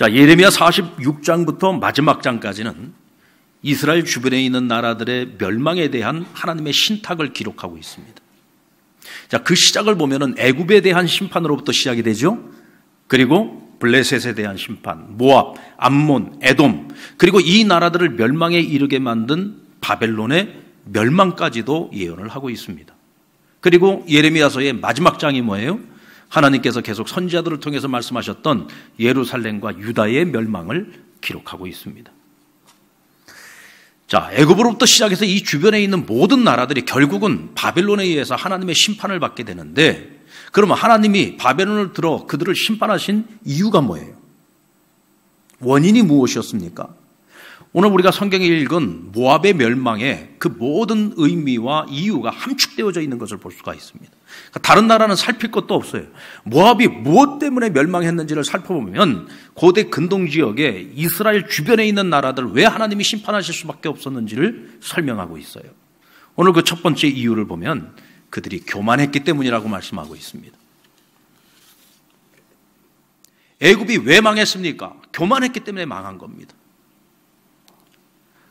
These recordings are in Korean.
자, 예레미야 46장부터 마지막 장까지는 이스라엘 주변에 있는 나라들의 멸망에 대한 하나님의 신탁을 기록하고 있습니다. 자, 그 시작을 보면은 애굽에 대한 심판으로부터 시작이 되죠. 그리고 블레셋에 대한 심판, 모압, 암몬, 에돔, 그리고 이 나라들을 멸망에 이르게 만든 바벨론의 멸망까지도 예언을 하고 있습니다. 그리고 예레미야서의 마지막 장이 뭐예요? 하나님께서 계속 선지자들을 통해서 말씀하셨던 예루살렘과 유다의 멸망을 기록하고 있습니다. 자, 애굽으로부터 시작해서 이 주변에 있는 모든 나라들이 결국은 바벨론에 의해서 하나님의 심판을 받게 되는데, 그러면 하나님이 바벨론을 들어 그들을 심판하신 이유가 뭐예요? 원인이 무엇이었습니까? 오늘 우리가 성경에 읽은 모압의 멸망에 그 모든 의미와 이유가 함축되어져 있는 것을 볼 수가 있습니다. 그러니까 다른 나라는 살필 것도 없어요. 모압이 무엇 때문에 멸망했는지를 살펴보면 고대 근동 지역에 이스라엘 주변에 있는 나라들 왜 하나님이 심판하실 수밖에 없었는지를 설명하고 있어요. 오늘 그 첫 번째 이유를 보면 그들이 교만했기 때문이라고 말씀하고 있습니다. 애굽이 왜 망했습니까? 교만했기 때문에 망한 겁니다.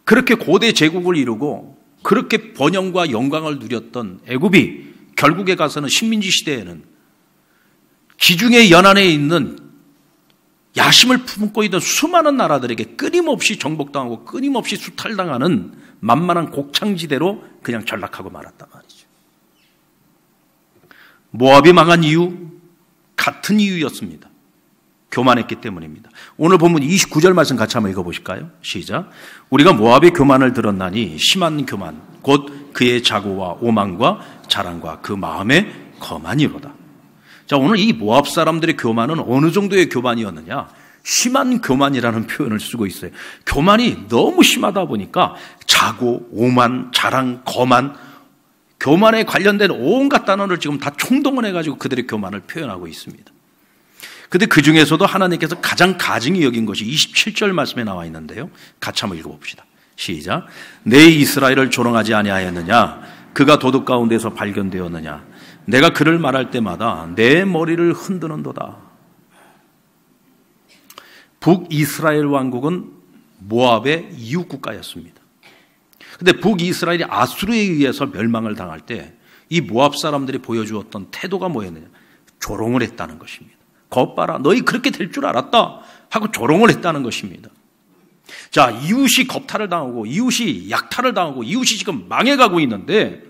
그렇게 고대 제국을 이루고 그렇게 번영과 영광을 누렸던 애굽이 결국에 가서는 식민지 시대에는 지중해 연안에 있는 야심을 품고 있던 수많은 나라들에게 끊임없이 정복당하고 끊임없이 수탈당하는 만만한 곡창지대로 그냥 전락하고 말았단 말이죠. 모압이 망한 이유, 같은 이유였습니다. 교만했기 때문입니다. 오늘 본문 29절 말씀 같이 한번 읽어보실까요? 시작. 우리가 모압의 교만을 들었나니 심한 교만, 곧 그의 자고와 오만과 자랑과 그 마음의 거만이로다. 자, 오늘 이 모압 사람들의 교만은 어느 정도의 교만이었느냐? 심한 교만이라는 표현을 쓰고 있어요. 교만이 너무 심하다 보니까 자고, 오만, 자랑, 거만, 교만에 관련된 온갖 단어를 지금 다 총동원해가지고 그들의 교만을 표현하고 있습니다. 근데 그 중에서도 하나님께서 가장 가증히 여긴 것이 27절 말씀에 나와 있는데요. 같이 한번 읽어봅시다. 시작. 내 이스라엘을 조롱하지 아니하였느냐? 그가 도둑 가운데서 발견되었느냐? 내가 그를 말할 때마다 내 머리를 흔드는도다. 북이스라엘 왕국은 모압의 이웃 국가였습니다. 근데 북이스라엘이 아수르에 의해서 멸망을 당할 때 이 모압 사람들이 보여주었던 태도가 뭐였느냐? 조롱을 했다는 것입니다. 겉봐라, 너희 그렇게 될 줄 알았다 하고 조롱을 했다는 것입니다. 자, 이웃이 겁탈을 당하고 이웃이 약탈을 당하고 이웃이 지금 망해가고 있는데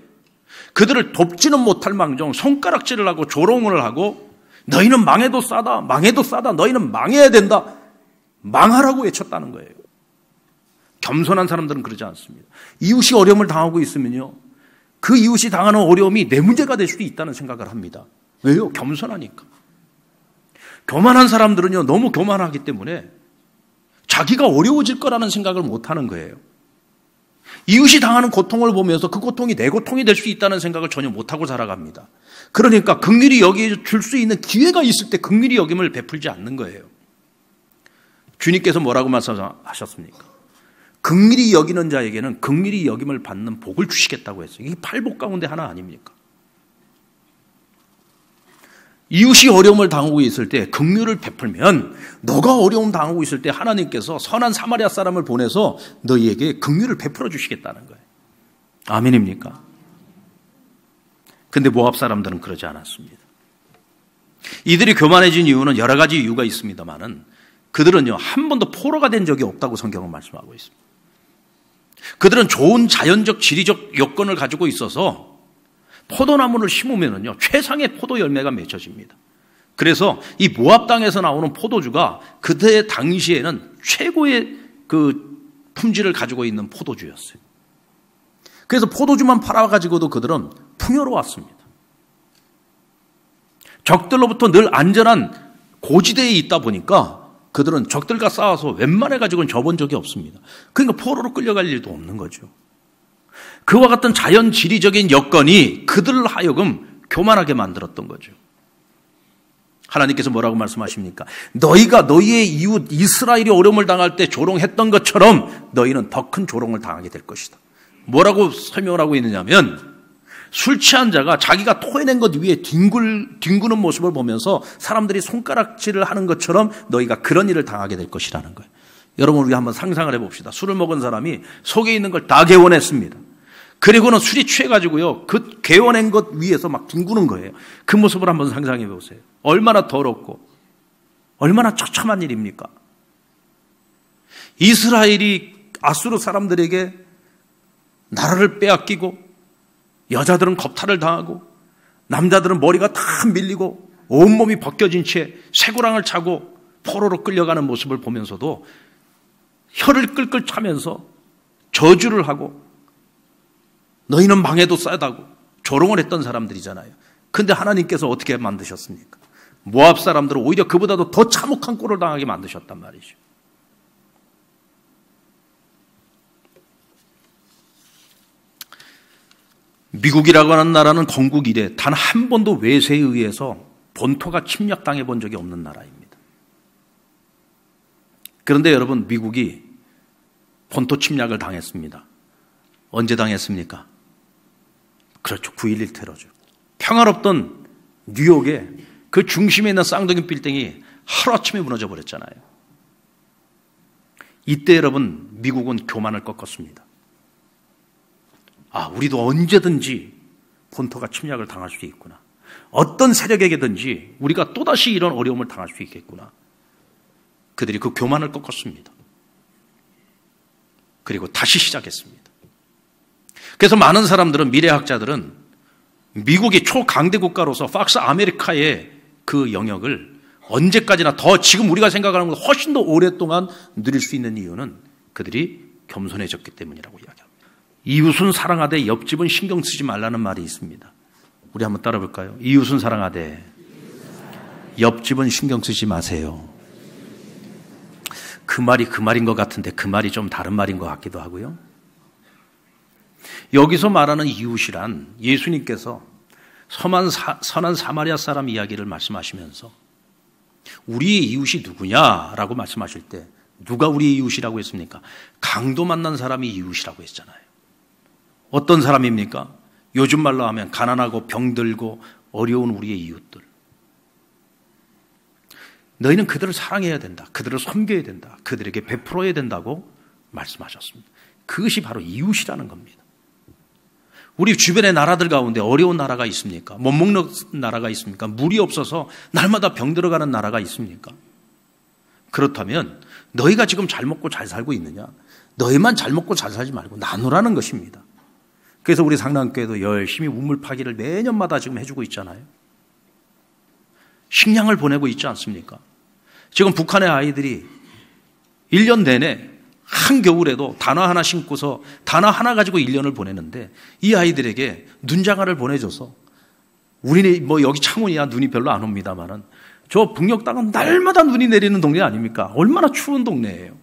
그들을 돕지는 못할 망정 손가락질을 하고 조롱을 하고 너희는 망해도 싸다, 망해도 싸다, 너희는 망해야 된다, 망하라고 외쳤다는 거예요. 겸손한 사람들은 그러지 않습니다. 이웃이 어려움을 당하고 있으면요, 그 이웃이 당하는 어려움이 내 문제가 될 수도 있다는 생각을 합니다. 왜요? 겸손하니까. 교만한 사람들은요, 너무 교만하기 때문에 자기가 어려워질 거라는 생각을 못하는 거예요. 이웃이 당하는 고통을 보면서 그 고통이 내 고통이 될 수 있다는 생각을 전혀 못하고 살아갑니다. 그러니까 긍휼히 여겨줄 수 있는 기회가 있을 때 긍휼히 여김을 베풀지 않는 거예요. 주님께서 뭐라고 말씀하셨습니까? 긍휼히 여기는 자에게는 긍휼히 여김을 받는 복을 주시겠다고 했어요. 이게 8복 가운데 하나 아닙니까? 이웃이 어려움을 당하고 있을 때 긍휼을 베풀면 너가 어려움 당하고 있을 때 하나님께서 선한 사마리아 사람을 보내서 너희에게 긍휼을 베풀어 주시겠다는 거예요. 아멘입니까? 근데 모압 사람들은 그러지 않았습니다. 이들이 교만해진 이유는 여러 가지 이유가 있습니다만은 그들은요, 한 번도 포로가 된 적이 없다고 성경은 말씀하고 있습니다. 그들은 좋은 자연적 지리적 여건을 가지고 있어서 포도나무를 심으면은요, 최상의 포도 열매가 맺혀집니다. 그래서 이 모압 땅에서 나오는 포도주가 그때 당시에는 최고의 그 품질을 가지고 있는 포도주였어요. 그래서 포도주만 팔아가지고도 그들은 풍요로웠습니다. 적들로부터 늘 안전한 고지대에 있다 보니까 그들은 적들과 싸워서 웬만해가지고는 져본 적이 없습니다. 그러니까 포로로 끌려갈 일도 없는 거죠. 그와 같은 자연 지리적인 여건이 그들을 하여금 교만하게 만들었던 거죠. 하나님께서 뭐라고 말씀하십니까? 너희가 너희의 이웃 이스라엘이 어려움을 당할 때 조롱했던 것처럼 너희는 더 큰 조롱을 당하게 될 것이다. 뭐라고 설명을 하고 있느냐면 술 취한 자가 자기가 토해낸 것 위에 뒹구는 모습을 보면서 사람들이 손가락질을 하는 것처럼 너희가 그런 일을 당하게 될 것이라는 거예요. 여러분, 우리 한번 상상을 해봅시다. 술을 먹은 사람이 속에 있는 걸 다 개워냈습니다. 그리고는 술이 취해가지고요, 그 개워낸 것 위에서 막 뒹구는 거예요. 그 모습을 한번 상상해 보세요. 얼마나 더럽고 얼마나 처참한 일입니까? 이스라엘이 아수르 사람들에게 나라를 빼앗기고 여자들은 겁탈을 당하고 남자들은 머리가 다 밀리고 온몸이 벗겨진 채 쇠고랑을 차고 포로로 끌려가는 모습을 보면서도 혀를 끌끌 차면서 저주를 하고 너희는 망해도 싸다고 조롱을 했던 사람들이잖아요. 그런데 하나님께서 어떻게 만드셨습니까? 모압 사람들은 오히려 그보다도 더 참혹한 꼴을 당하게 만드셨단 말이죠. 미국이라고 하는 나라는 건국 이래 단 한 번도 외세에 의해서 본토가 침략당해 본 적이 없는 나라입니다. 그런데 여러분, 미국이 본토 침략을 당했습니다. 언제 당했습니까? 그렇죠. 9.11 테러죠. 평화롭던 뉴욕에 그 중심에 있는 쌍둥이 빌딩이 하루아침에 무너져 버렸잖아요. 이때 여러분, 미국은 교만을 꺾었습니다. 아, 우리도 언제든지 본토가 침략을 당할 수 있구나. 어떤 세력에게든지 우리가 또다시 이런 어려움을 당할 수 있겠구나. 그들이 그 교만을 꺾었습니다. 그리고 다시 시작했습니다. 그래서 많은 사람들은, 미래학자들은 미국이 초강대 국가로서 팍스 아메리카의 그 영역을 언제까지나 더 지금 우리가 생각하는 것보다 훨씬 더 오랫동안 누릴 수 있는 이유는 그들이 겸손해졌기 때문이라고 이야기합니다. 이웃은 사랑하되 옆집은 신경 쓰지 말라는 말이 있습니다. 우리 한번 따라 볼까요? 이웃은 사랑하되 옆집은 신경 쓰지 마세요. 그 말이 그 말인 것 같은데 그 말이 좀 다른 말인 것 같기도 하고요. 여기서 말하는 이웃이란 예수님께서 선한 사마리아 사람 이야기를 말씀하시면서 우리의 이웃이 누구냐라고 말씀하실 때 누가 우리의 이웃이라고 했습니까? 강도 만난 사람이 이웃이라고 했잖아요. 어떤 사람입니까? 요즘 말로 하면 가난하고 병들고 어려운 우리의 이웃들. 너희는 그들을 사랑해야 된다. 그들을 섬겨야 된다. 그들에게 베풀어야 된다고 말씀하셨습니다. 그것이 바로 이웃이라는 겁니다. 우리 주변의 나라들 가운데 어려운 나라가 있습니까? 못 먹는 나라가 있습니까? 물이 없어서 날마다 병 들어가는 나라가 있습니까? 그렇다면 너희가 지금 잘 먹고 잘 살고 있느냐? 너희만 잘 먹고 잘 살지 말고 나누라는 것입니다. 그래서 우리 상남교회도 열심히 우물 파기를 매년마다 지금 해주고 있잖아요. 식량을 보내고 있지 않습니까? 지금 북한의 아이들이 1년 내내 한겨울에도 단화 하나 신고서 단화 하나 가지고 1년을 보내는데 이 아이들에게 눈장화를 보내줘서 우리는 뭐 여기 창원이야 눈이 별로 안 옵니다만은 저 북녘 땅은 날마다 눈이 내리는 동네 아닙니까? 얼마나 추운 동네예요.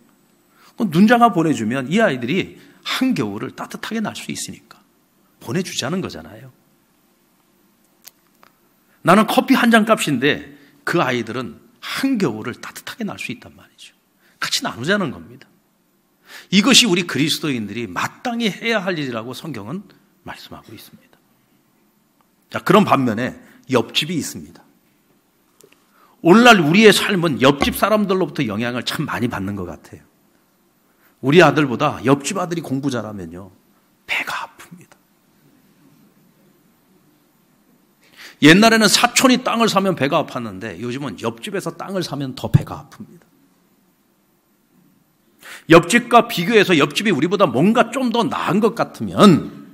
눈장화 보내주면 이 아이들이 한겨울을 따뜻하게 날 수 있으니까 보내주자는 거잖아요. 나는 커피 한 잔 값인데 그 아이들은 한겨울을 따뜻하게 날 수 있단 말이죠. 같이 나누자는 겁니다. 이것이 우리 그리스도인들이 마땅히 해야 할 일이라고 성경은 말씀하고 있습니다. 자, 그런 반면에 옆집이 있습니다. 오늘날 우리의 삶은 옆집 사람들로부터 영향을 참 많이 받는 것 같아요. 우리 아들보다 옆집 아들이 공부 잘하면요, 배가 아픕니다. 옛날에는 사촌이 땅을 사면 배가 아팠는데 요즘은 옆집에서 땅을 사면 더 배가 아픕니다. 옆집과 비교해서 옆집이 우리보다 뭔가 좀 더 나은 것 같으면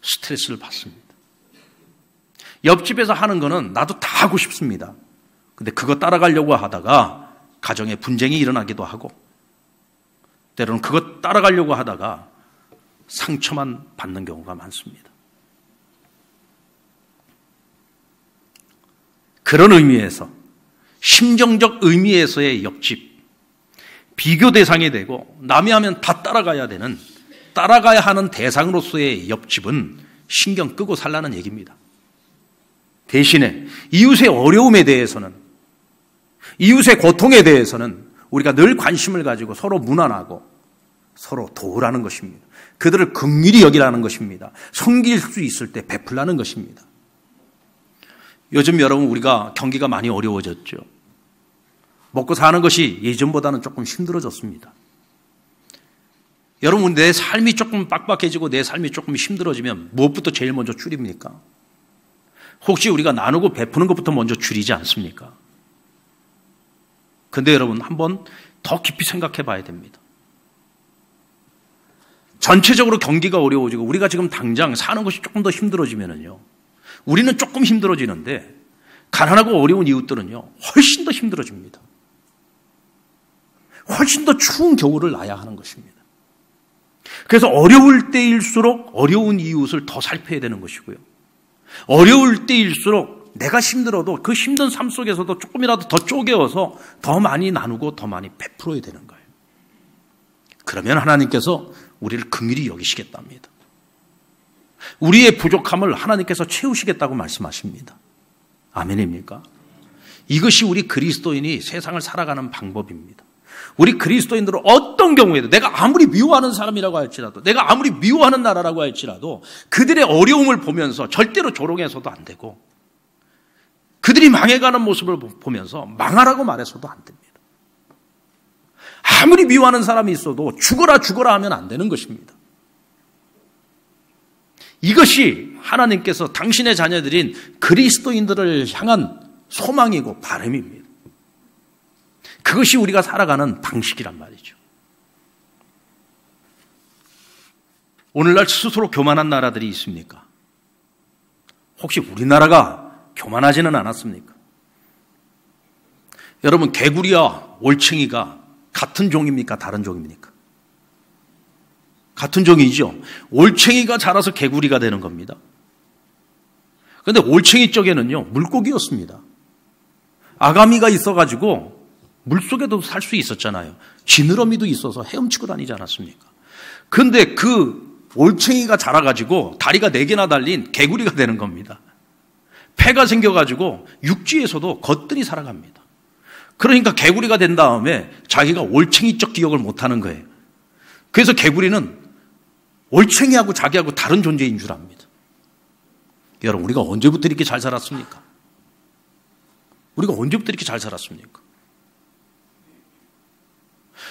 스트레스를 받습니다. 옆집에서 하는 거는 나도 다 하고 싶습니다. 근데 그거 따라가려고 하다가 가정에 분쟁이 일어나기도 하고 때로는 그거 따라가려고 하다가 상처만 받는 경우가 많습니다. 그런 의미에서 심정적 의미에서의 옆집, 비교 대상이 되고 남이 하면 다 따라가야 되는, 따라가야 하는 대상으로서의 옆집은 신경 끄고 살라는 얘기입니다. 대신에 이웃의 어려움에 대해서는, 이웃의 고통에 대해서는 우리가 늘 관심을 가지고 서로 무난하고 서로 도우라는 것입니다. 그들을 긍휼히 여기라는 것입니다. 섬길 수 있을 때 베풀라는 것입니다. 요즘 여러분 우리가 경기가 많이 어려워졌죠. 먹고 사는 것이 예전보다는 조금 힘들어졌습니다. 여러분 내 삶이 조금 빡빡해지고 내 삶이 조금 힘들어지면 무엇부터 제일 먼저 줄입니까? 혹시 우리가 나누고 베푸는 것부터 먼저 줄이지 않습니까? 근데 여러분 한번 더 깊이 생각해 봐야 됩니다. 전체적으로 경기가 어려워지고 우리가 지금 당장 사는 것이 조금 더 힘들어지면은요, 우리는 조금 힘들어지는데 가난하고 어려운 이웃들은요 훨씬 더 힘들어집니다. 훨씬 더 추운 겨울을 나야 하는 것입니다. 그래서 어려울 때일수록 어려운 이웃을 더 살펴야 되는 것이고요, 어려울 때일수록 내가 힘들어도 그 힘든 삶 속에서도 조금이라도 더 쪼개어서 더 많이 나누고 더 많이 베풀어야 되는 거예요. 그러면 하나님께서 우리를 긍휼히 여기시겠답니다. 우리의 부족함을 하나님께서 채우시겠다고 말씀하십니다. 아멘입니까? 이것이 우리 그리스도인이 세상을 살아가는 방법입니다. 우리 그리스도인들은 어떤 경우에도 내가 아무리 미워하는 사람이라고 할지라도, 내가 아무리 미워하는 나라라고 할지라도 그들의 어려움을 보면서 절대로 조롱해서도 안 되고, 그들이 망해가는 모습을 보면서 망하라고 말해서도 안 됩니다. 아무리 미워하는 사람이 있어도 죽어라 죽어라 하면 안 되는 것입니다. 이것이 하나님께서 당신의 자녀들인 그리스도인들을 향한 소망이고 바람입니다. 그것이 우리가 살아가는 방식이란 말이죠. 오늘날 스스로 교만한 나라들이 있습니까? 혹시 우리나라가 교만하지는 않았습니까? 여러분, 개구리와 올챙이가 같은 종입니까? 다른 종입니까? 같은 종이죠. 올챙이가 자라서 개구리가 되는 겁니다. 그런데 올챙이 쪽에는요, 물고기였습니다. 아가미가 있어가지고 물속에도 살 수 있었잖아요. 지느러미도 있어서 헤엄치고 다니지 않았습니까? 그런데 그 올챙이가 자라가지고 다리가 4개나 달린 개구리가 되는 겁니다. 폐가 생겨가지고 육지에서도 걷더니 살아갑니다. 그러니까 개구리가 된 다음에 자기가 올챙이적 기억을 못하는 거예요. 그래서 개구리는 올챙이하고 자기하고 다른 존재인 줄 압니다. 여러분, 우리가 언제부터 이렇게 잘 살았습니까? 우리가 언제부터 이렇게 잘 살았습니까?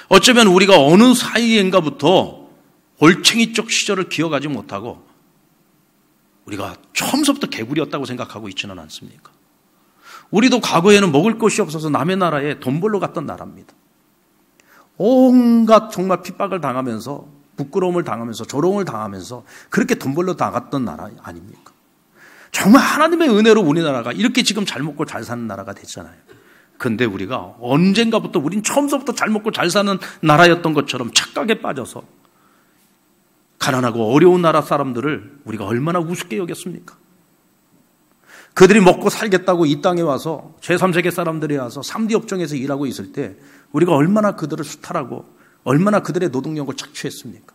어쩌면 우리가 어느 사이인가부터 올챙이적 시절을 기억하지 못하고 우리가 처음부터 개구리였다고 생각하고 있지는 않습니까? 우리도 과거에는 먹을 것이 없어서 남의 나라에 돈 벌러 갔던 나라입니다. 온갖 정말 핍박을 당하면서, 부끄러움을 당하면서, 조롱을 당하면서 그렇게 돈 벌러 나갔던 나라 아닙니까? 정말 하나님의 은혜로 우리나라가 이렇게 지금 잘 먹고 잘 사는 나라가 됐잖아요. 그런데 우리가 언젠가부터, 우린 처음부터 잘 먹고 잘 사는 나라였던 것처럼 착각에 빠져서 가난하고 어려운 나라 사람들을 우리가 얼마나 우습게 여겼습니까? 그들이 먹고 살겠다고 이 땅에 와서, 제3세계 사람들이 와서 3D 업종에서 일하고 있을 때 우리가 얼마나 그들을 수탈하고 얼마나 그들의 노동력을 착취했습니까?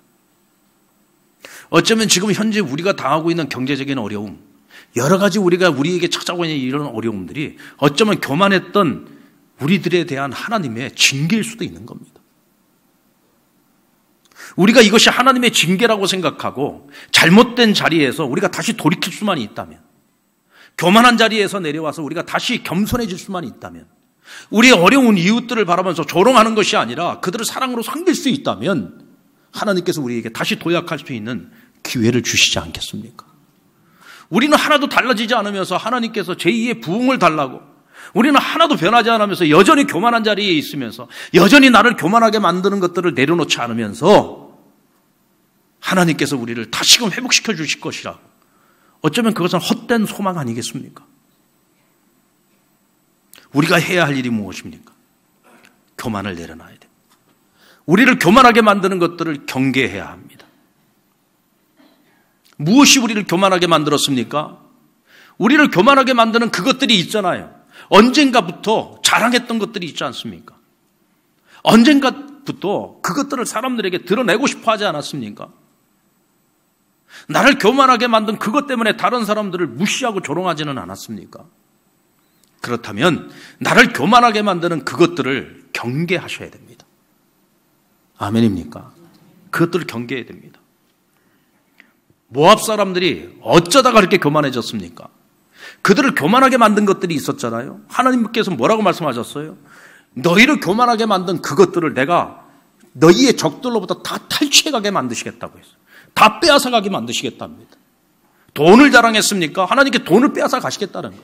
어쩌면 지금 현재 우리가 당하고 있는 경제적인 어려움, 여러 가지 우리에게 찾아오고 있는 이런 어려움들이 어쩌면 교만했던 우리들에 대한 하나님의 징계일 수도 있는 겁니다. 우리가 이것이 하나님의 징계라고 생각하고 잘못된 자리에서 우리가 다시 돌이킬 수만 있다면, 교만한 자리에서 내려와서 우리가 다시 겸손해질 수만 있다면, 우리의 어려운 이웃들을 바라보면서 조롱하는 것이 아니라 그들을 사랑으로 섬길 수 있다면 하나님께서 우리에게 다시 도약할 수 있는 기회를 주시지 않겠습니까? 우리는 하나도 달라지지 않으면서 하나님께서 제2의 부흥을 달라고, 우리는 하나도 변하지 않으면서 여전히 교만한 자리에 있으면서 여전히 나를 교만하게 만드는 것들을 내려놓지 않으면서 하나님께서 우리를 다시금 회복시켜 주실 것이라고, 어쩌면 그것은 헛된 소망 아니겠습니까? 우리가 해야 할 일이 무엇입니까? 교만을 내려놔야 됩니다. 우리를 교만하게 만드는 것들을 경계해야 합니다. 무엇이 우리를 교만하게 만들었습니까? 우리를 교만하게 만드는 그것들이 있잖아요. 언젠가부터 자랑했던 것들이 있지 않습니까? 언젠가부터 그것들을 사람들에게 드러내고 싶어 하지 않았습니까? 나를 교만하게 만든 그것 때문에 다른 사람들을 무시하고 조롱하지는 않았습니까? 그렇다면 나를 교만하게 만드는 그것들을 경계하셔야 됩니다. 아멘입니까? 그것들을 경계해야 됩니다. 모압 사람들이 어쩌다가 그렇게 교만해졌습니까? 그들을 교만하게 만든 것들이 있었잖아요. 하나님께서 뭐라고 말씀하셨어요? 너희를 교만하게 만든 그것들을 내가 너희의 적들로부터 다 탈취해가게 만드시겠다고 했어요. 다 빼앗아가게 만드시겠답니다. 돈을 자랑했습니까? 하나님께 돈을 빼앗아 가시겠다는 거예요.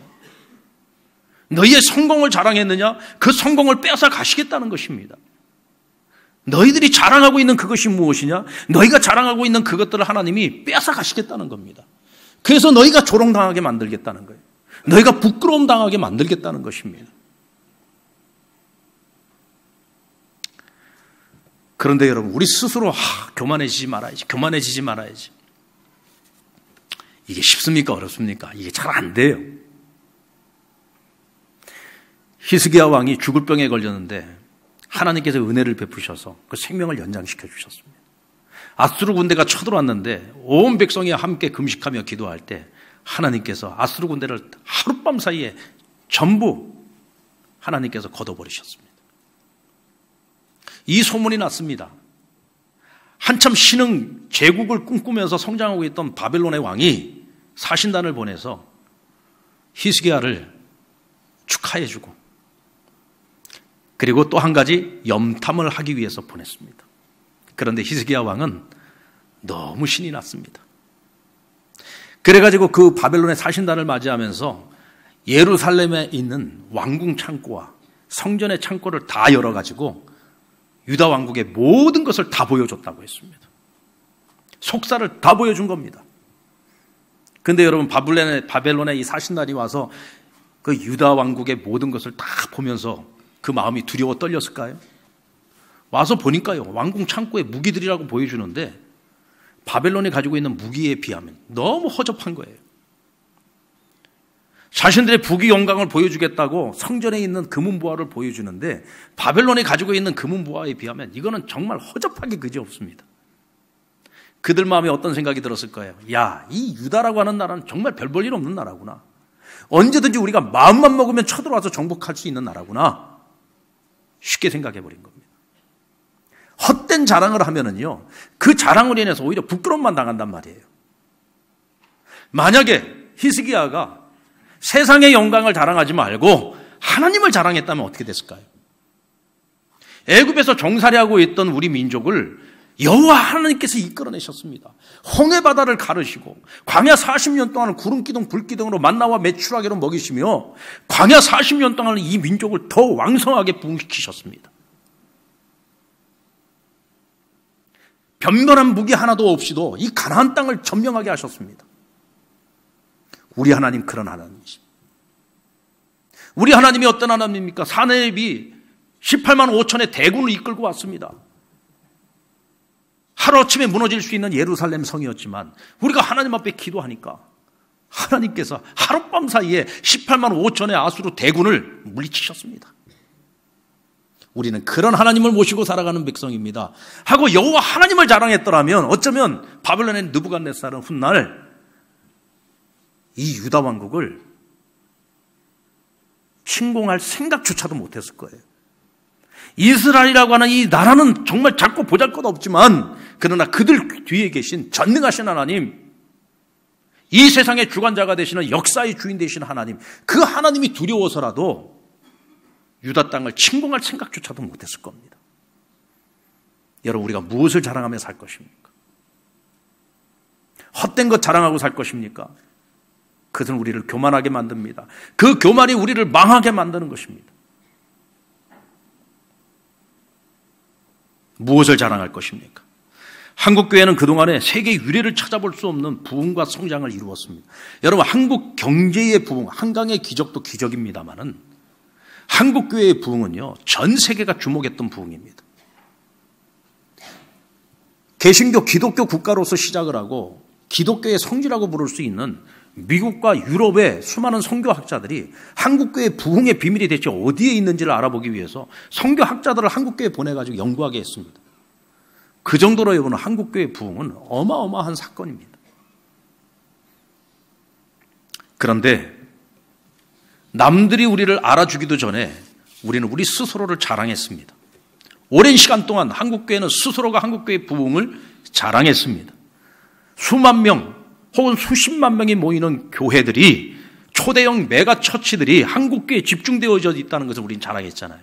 너희의 성공을 자랑했느냐? 그 성공을 빼앗아 가시겠다는 것입니다. 너희들이 자랑하고 있는 그것이 무엇이냐? 너희가 자랑하고 있는 그것들을 하나님이 빼앗아 가시겠다는 겁니다. 그래서 너희가 조롱당하게 만들겠다는 거예요. 너희가 부끄러움 당하게 만들겠다는 것입니다. 그런데 여러분, 우리 스스로 교만해지지 말아야지. 이게 쉽습니까? 어렵습니까? 이게 잘 안 돼요. 히스기야 왕이 죽을 병에 걸렸는데 하나님께서 은혜를 베푸셔서 그 생명을 연장시켜 주셨습니다. 아수르 군대가 쳐들어왔는데 온 백성이 함께 금식하며 기도할 때 하나님께서 아수르 군대를 하룻밤 사이에 전부 하나님께서 걷어버리셨습니다. 이 소문이 났습니다. 한참 신흥 제국을 꿈꾸면서 성장하고 있던 바벨론의 왕이 사신단을 보내서 히스기야를 축하해주고, 그리고 또 한 가지 염탐을 하기 위해서 보냈습니다. 그런데 히스기야 왕은 너무 신이 났습니다. 그래가지고 그 바벨론의 사신단을 맞이하면서 예루살렘에 있는 왕궁 창고와 성전의 창고를 다 열어가지고 유다 왕국의 모든 것을 다 보여줬다고 했습니다. 속사를 다 보여준 겁니다. 근데 여러분, 바벨론의 이 사신단이 와서 그 유다 왕국의 모든 것을 다 보면서 그 마음이 두려워 떨렸을까요? 와서 보니까요, 왕궁 창고에 무기들이라고 보여주는데 바벨론이 가지고 있는 무기에 비하면 너무 허접한 거예요. 자신들의 부귀 영광을 보여주겠다고 성전에 있는 금은보화를 보여주는데 바벨론이 가지고 있는 금은보화에 비하면 이거는 정말 허접하게 그지없습니다. 그들 마음에 어떤 생각이 들었을 거예요? 야, 이 유다라고 하는 나라는 정말 별 볼 일 없는 나라구나. 언제든지 우리가 마음만 먹으면 쳐들어와서 정복할 수 있는 나라구나. 쉽게 생각해버린 겁니다. 헛된 자랑을 하면은요, 그 자랑으로 인해서 오히려 부끄러움만 당한단 말이에요. 만약에 히스기야가 세상의 영광을 자랑하지 말고 하나님을 자랑했다면 어떻게 됐을까요? 애굽에서 종살이하고 있던 우리 민족을 여호와 하나님께서 이끌어내셨습니다. 홍해 바다를 가르시고 광야 40년 동안 구름기둥 불기둥으로 만나와 메추라기로 먹이시며 광야 40년 동안 이 민족을 더 왕성하게 부흥시키셨습니다. 변변한 무기 하나도 없이도 이 가나안 땅을 점령하게 하셨습니다. 우리 하나님 그런 하나님이십니다. 우리 하나님이 어떤 하나님입니까? 사내비 18만 5천의 대군을 이끌고 왔습니다. 하루아침에 무너질 수 있는 예루살렘 성이었지만 우리가 하나님 앞에 기도하니까 하나님께서 하룻밤 사이에 18만 5천의 아수르 대군을 물리치셨습니다. 우리는 그런 하나님을 모시고 살아가는 백성입니다. 하고 여호와 하나님을 자랑했더라면 어쩌면 바벨론의 느부갓네살은 훗날 이 유다 왕국을 침공할 생각조차도 못했을 거예요. 이스라엘이라고 하는 이 나라는 정말 작고 보잘것없지만 그러나 그들 뒤에 계신 전능하신 하나님, 이 세상의 주관자가 되시는 역사의 주인 되시는 하나님, 그 하나님이 두려워서라도 유다 땅을 침공할 생각조차도 못했을 겁니다. 여러분, 우리가 무엇을 자랑하며 살 것입니까? 헛된 것 자랑하고 살 것입니까? 그것은 우리를 교만하게 만듭니다. 그 교만이 우리를 망하게 만드는 것입니다. 무엇을 자랑할 것입니까? 한국교회는 그동안에 세계 유례를 찾아볼 수 없는 부흥과 성장을 이루었습니다. 여러분, 한국 경제의 부흥, 한강의 기적도 기적입니다만은 한국교회의 부흥은요, 전 세계가 주목했던 부흥입니다. 개신교 기독교 국가로서 시작을 하고 기독교의 성지라고 부를 수 있는 미국과 유럽의 수많은 선교학자들이 한국교회 부흥의 비밀이 대체 어디에 있는지를 알아보기 위해서 선교학자들을 한국교회에 보내가지고 연구하게 했습니다. 그 정도로 여러분, 한국교회 부흥은 어마어마한 사건입니다. 그런데 남들이 우리를 알아주기도 전에 우리는 우리 스스로를 자랑했습니다. 오랜 시간 동안 한국교회는 스스로가 한국교회 부흥을 자랑했습니다. 수만 명 혹은 수십만 명이 모이는 교회들이, 초대형 메가 처치들이 한국교회에 집중되어져 있다는 것을 우리는 자랑했잖아요.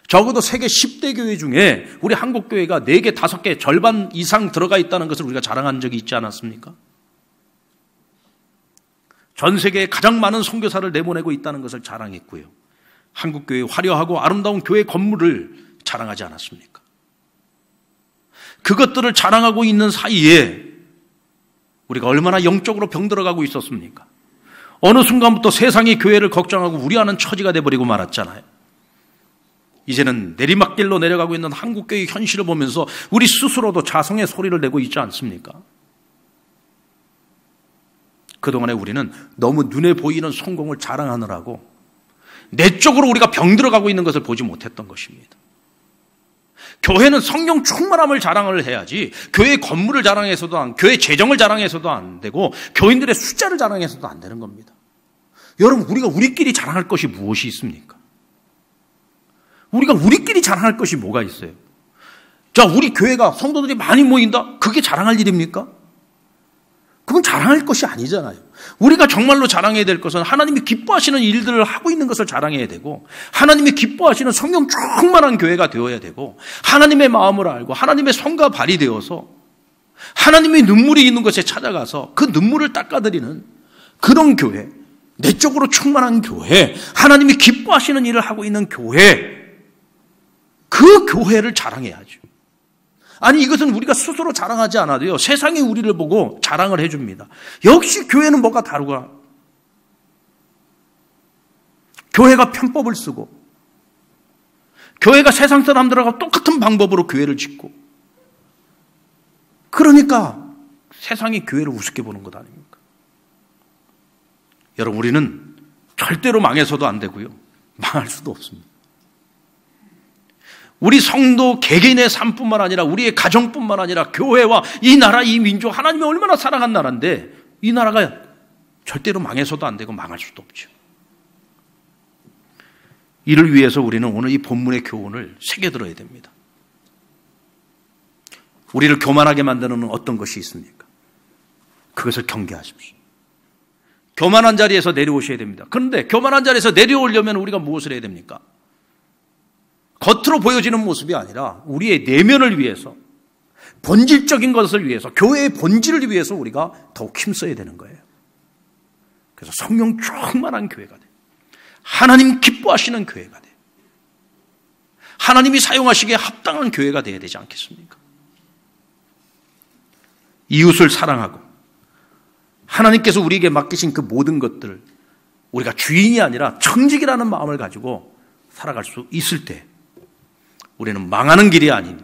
적어도 세계 10대 교회 중에 우리 한국교회가 4개, 5개 절반 이상 들어가 있다는 것을 우리가 자랑한 적이 있지 않았습니까? 전 세계에 가장 많은 선교사를 내보내고 있다는 것을 자랑했고요. 한국교회의 화려하고 아름다운 교회 건물을 자랑하지 않았습니까? 그것들을 자랑하고 있는 사이에 우리가 얼마나 영적으로 병들어가고 있었습니까? 어느 순간부터 세상이 교회를 걱정하고 우려하는 처지가 돼버리고 말았잖아요. 이제는 내리막길로 내려가고 있는 한국교회의 현실을 보면서 우리 스스로도 자성의 소리를 내고 있지 않습니까? 그동안에 우리는 너무 눈에 보이는 성공을 자랑하느라고 내적으로 우리가 병들어가고 있는 것을 보지 못했던 것입니다. 교회는 성령 충만함을 자랑을 해야지, 교회 건물을 자랑해서도 교회 재정을 자랑해서도 안 되고, 교인들의 숫자를 자랑해서도 안 되는 겁니다. 여러분, 우리가 우리끼리 자랑할 것이 무엇이 있습니까? 우리가 우리끼리 자랑할 것이 뭐가 있어요? 자, 우리 교회가 성도들이 많이 모인다? 그게 자랑할 일입니까? 그건 자랑할 것이 아니잖아요. 우리가 정말로 자랑해야 될 것은 하나님이 기뻐하시는 일들을 하고 있는 것을 자랑해야 되고, 하나님이 기뻐하시는 성령 충만한 교회가 되어야 되고, 하나님의 마음을 알고 하나님의 손과 발이 되어서 하나님의 눈물이 있는 곳에 찾아가서 그 눈물을 닦아드리는 그런 교회, 내적으로 충만한 교회, 하나님이 기뻐하시는 일을 하고 있는 교회, 그 교회를 자랑해야죠. 아니, 이것은 우리가 스스로 자랑하지 않아도요, 세상이 우리를 보고 자랑을 해줍니다. 역시 교회는 뭐가 다르구나. 교회가 편법을 쓰고, 교회가 세상 사람들하고 똑같은 방법으로 교회를 짓고, 그러니까 세상이 교회를 우습게 보는 것 아닙니까? 여러분, 우리는 절대로 망해서도 안 되고요, 망할 수도 없습니다. 우리 성도 개개인의 삶뿐만 아니라 우리의 가정뿐만 아니라 교회와 이 나라, 이 민족, 하나님이 얼마나 사랑한 나라인데 이 나라가 절대로 망해서도 안 되고 망할 수도 없죠. 이를 위해서 우리는 오늘 이 본문의 교훈을 새겨들어야 됩니다. 우리를 교만하게 만드는 어떤 것이 있습니까? 그것을 경계하십시오. 교만한 자리에서 내려오셔야 됩니다. 그런데 교만한 자리에서 내려오려면 우리가 무엇을 해야 됩니까? 겉으로 보여지는 모습이 아니라 우리의 내면을 위해서, 본질적인 것을 위해서, 교회의 본질을 위해서 우리가 더욱 힘써야 되는 거예요. 그래서 성령 충만한 교회가 돼요. 하나님 기뻐하시는 교회가 돼요. 하나님이 사용하시기에 합당한 교회가 돼야 되지 않겠습니까? 이웃을 사랑하고 하나님께서 우리에게 맡기신 그 모든 것들을 우리가 주인이 아니라 청직이라는 마음을 가지고 살아갈 수 있을 때 우리는 망하는 길이 아닌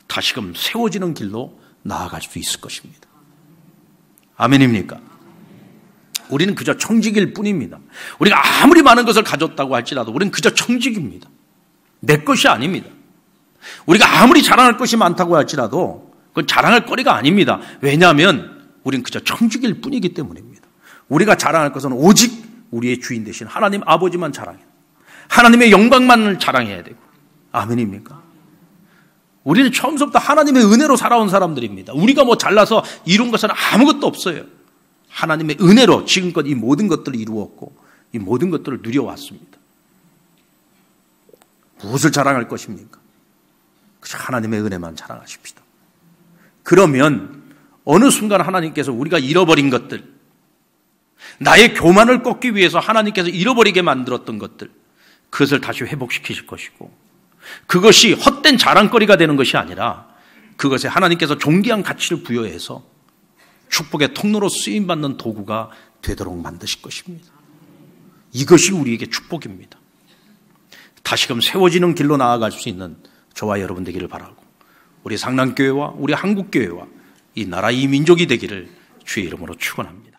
다시금 세워지는 길로 나아갈 수 있을 것입니다. 아멘입니까? 우리는 그저 청직일 뿐입니다. 우리가 아무리 많은 것을 가졌다고 할지라도 우리는 그저 청직입니다. 내 것이 아닙니다. 우리가 아무리 자랑할 것이 많다고 할지라도 그건 자랑할 거리가 아닙니다. 왜냐하면 우리는 그저 청직일 뿐이기 때문입니다. 우리가 자랑할 것은 오직 우리의 주인 되신 하나님 아버지만 자랑해요. 하나님의 영광만을 자랑해야 되고. 아멘입니까? 우리는 처음부터 하나님의 은혜로 살아온 사람들입니다. 우리가 뭐 잘나서 이룬 것은 아무것도 없어요. 하나님의 은혜로 지금껏 이 모든 것들을 이루었고 이 모든 것들을 누려왔습니다. 무엇을 자랑할 것입니까? 그저 하나님의 은혜만 자랑하십시다. 그러면 어느 순간 하나님께서 우리가 잃어버린 것들, 나의 교만을 꺾기 위해서 하나님께서 잃어버리게 만들었던 것들, 그것을 다시 회복시키실 것이고, 그것이 헛된 자랑거리가 되는 것이 아니라 그것에 하나님께서 존귀한 가치를 부여해서 축복의 통로로 쓰임받는 도구가 되도록 만드실 것입니다. 이것이 우리에게 축복입니다. 다시금 세워지는 길로 나아갈 수 있는 저와 여러분 되기를 바라고, 우리 상남교회와 우리 한국교회와 이 나라 이 민족이 되기를 주의 이름으로 축원합니다.